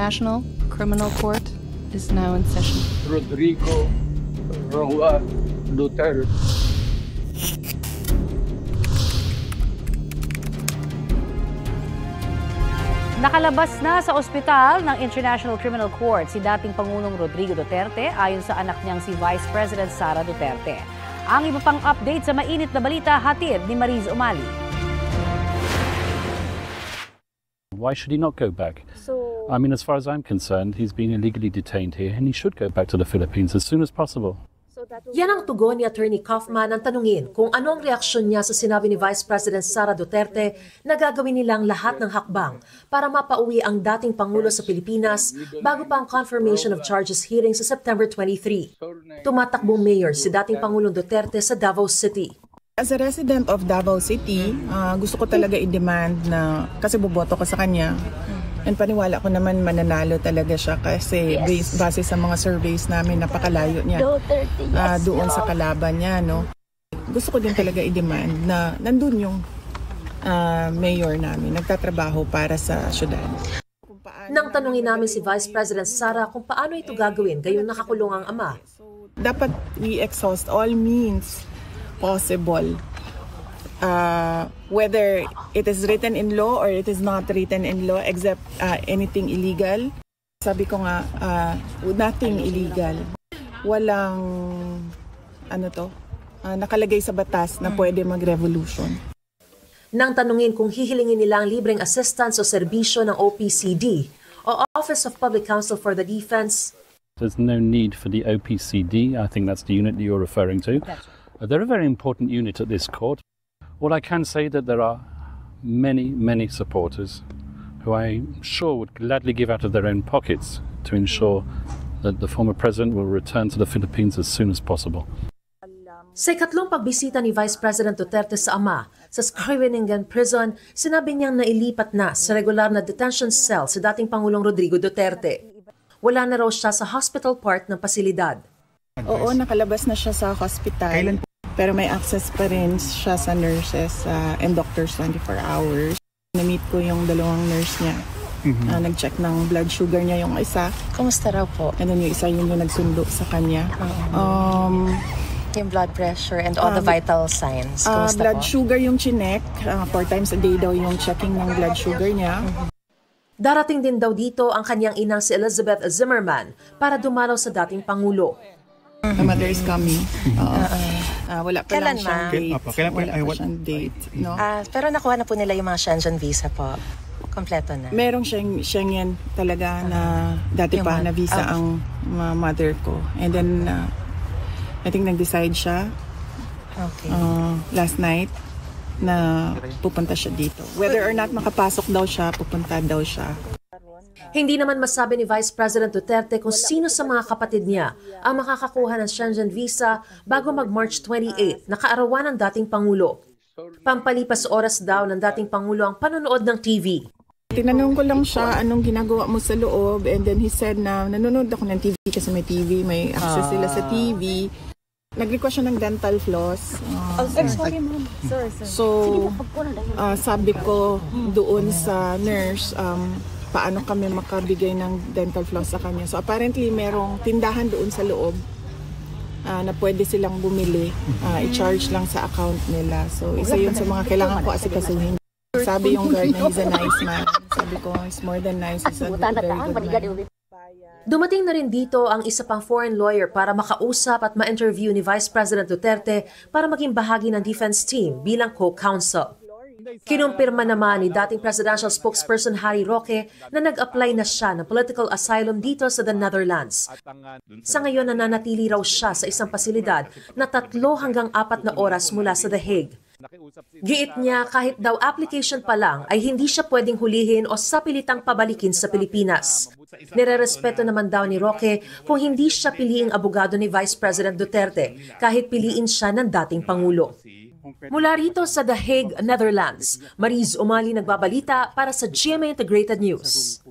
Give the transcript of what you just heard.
International Criminal Court is now in session. Rodrigo Roa Duterte. Nakalabas na sa ospital ng International Criminal Court si dating Pangulong Rodrigo Duterte ayon sa anak niyang si Vice President Sara Duterte. Ang iba pang update sa mainit na balita hatid ni Mariz Umali. Why should he not go back? I mean, as far as I'm concerned, he's been illegally detained here and he should go back to the Philippines as soon as possible. Yan ang tugon ni Attorney Kaufman ang tanungin kung ano ang reaksyon niya sa sinabi ni Vice President Sara Duterte na gagawin nilang lahat ng hakbang para mapauwi ang dating Pangulo sa Pilipinas bago pa ang confirmation of charges hearing sa September 23. Tumatakbong mayor si dating Pangulong Duterte sa Davao City. As a resident of Davao City, gusto ko talaga i-demand na, kasi boboto ko sa kanya, and paniwala ko naman mananalo talaga siya kasi base sa mga surveys namin, napakalayo niya doon sa kalaban niya. No? Gusto ko din talaga i-demand na nandun yung mayor namin, nagtatrabaho para sa syudad. Nang tanungin namin si Vice President Sara kung paano ito gagawin gayong nakakulong ang ama. Dapat we exhaust all means possible. Whether it is written in law or it is not written in law, except anything illegal. Sabi ko nga, nothing illegal. Walang nakalagay sa batas na pwede mag-revolution. Nang tanungin kung hihilingin nilang libreng assistance o serbisyo ng OPCD o Office of Public Counsel for the Defense. There's no need for the OPCD. I think that's the unit that you're referring to. They're a very important unit at this court. What I can say that there are many, many supporters who I'm sure would gladly give out of their own pockets to ensure that the former president will return to the Philippines as soon as possible. Sa ikatlong pagbisita ni Vice President Duterte sa ama sa Skowheningen Prison, sinabi niyang nailipat na sa regular na detention cell si dating Pangulong Rodrigo Duterte. Wala na raw siya sa hospital part ng pasilidad. Oo, nakalabas na siya sa hospital. Pero may access pa rin siya sa nurses and doctors 24 hours. Na-meet ko yung dalawang nurse niya. Nag-check ng blood sugar niya yung isa. Kumusta raw po? And then yung isa yung nagsundo sa kanya. Yung blood pressure and all the vital signs. Kumusta blood po? sugar yung chinek. 4 times a day daw yung checking ng blood sugar niya. Darating din daw dito ang kanyang inang si Elizabeth Zimmerman para dumalaw sa dating Pangulo. The mother is coming. Wala pa lang siyang date. Wala pa siyang date. No? Pero nakuha na po nila yung mga Schengen visa po. Kompleto na. Merong Schengen talaga na dati pa na visa ang mother ko. And then, I think nag-decide siya last night na pupunta siya dito. Whether or not makapasok daw siya, pupunta daw siya. Hindi naman masabi ni Vice President Duterte kung sino sa mga kapatid niya ang makakakuha ng Schengen visa bago mag-March 28 na kaarawan ng dating Pangulo. Pampalipas oras daw ng dating Pangulo ang panonood ng TV. Tinanong ko lang siya anong ginagawa mo sa loob and then he said na nanonood ako ng TV kasi may TV, may access sila sa TV. Nag-request siya ng dental floss. Sorry, ma'am. Sorry. So, sabi ko doon sa nurse, paano kami makabigay ng dental floss sa kanya. So apparently merong tindahan doon sa loob na pwede silang bumili. I-charge lang sa account nila. So isa yun sa mga kailangan ko asikasuhin. Sabi yung guard na he's a nice man. Sabi ko, he's more than nice. He's a very good man. Dumating na rin dito ang isa pang foreign lawyer para makausap at ma-interview ni Vice President Duterte para maging bahagi ng defense team bilang co-counsel. Kinumpirma naman ni dating presidential spokesperson Harry Roque na nag-apply na siya ng political asylum dito sa the Netherlands. Sa ngayon nananatili raw siya sa isang pasilidad na 3 hanggang 4 na oras mula sa The Hague. Giit niya kahit daw application pa lang ay hindi siya pwedeng hulihin o sapilitang pabalikin sa Pilipinas. Nirerespeto naman daw ni Roque kung hindi siya piliing abogado ni Vice President Duterte kahit piliin siya ng dating Pangulo. Mula rito sa The Hague, Netherlands, Mariz Umali nagbabalita para sa GMA Integrated News.